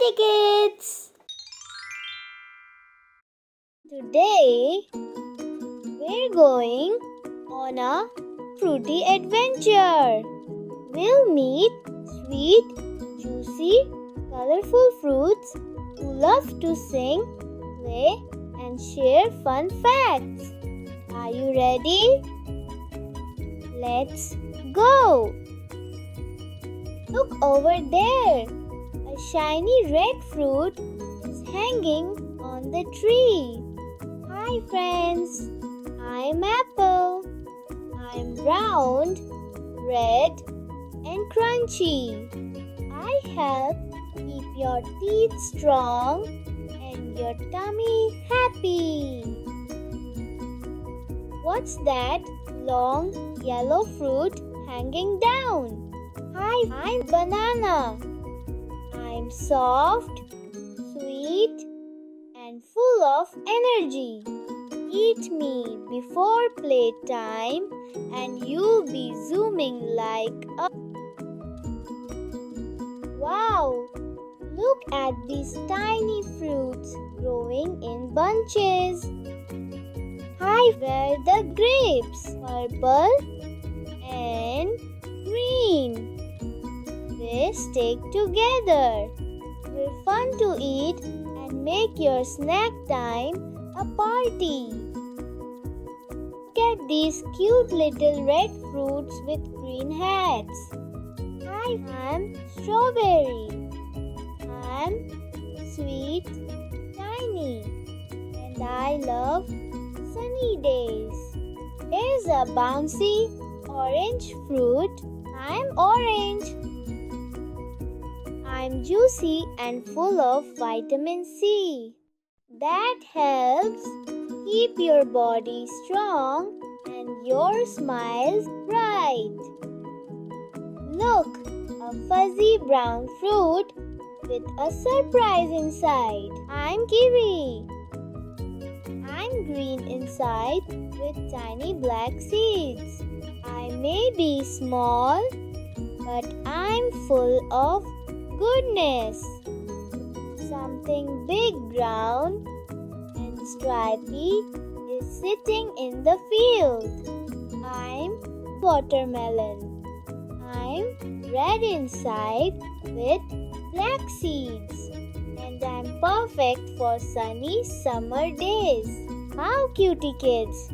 Cutie Kids! Today we're going on a fruity adventure. We'll meet sweet, juicy, colorful fruits who love to sing, play, and share fun facts. Are you ready? Let's go! Look over there! A shiny red fruit is hanging on the tree. Hi friends! I'm Apple. I'm round, red, and crunchy. I help keep your teeth strong and your tummy happy. What's that long yellow fruit hanging down? Hi, I'm banana. I'm soft, sweet, and full of energy. Eat me before playtime and you'll be zooming like a... Wow! Look at these tiny fruits growing in bunches. Hi, where the grapes? Purple and green. They stick together. We're fun to eat and make your snack time a party. Look at these cute little red fruits with green hats. Hi, I'm strawberry. I'm sweet, tiny, and I love sunny days. Here's a bouncy orange fruit. I'm orange. I'm juicy and full of vitamin C. That helps keep your body strong and your smiles bright. Look, a fuzzy brown fruit with a surprise inside. I'm kiwi. I'm green inside with tiny black seeds. I may be small, but I'm full of goodness. Something big, brown, and stripy is sitting in the field. I'm watermelon. I'm red inside with black seeds. And I'm perfect for sunny summer days. How cutie kids!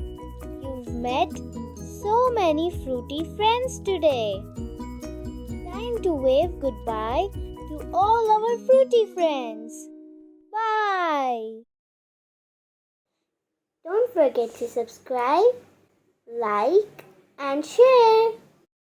You've met so many fruity friends today. Time to wave goodbye to all our fruity friends. Bye! Don't forget to subscribe, like, and share.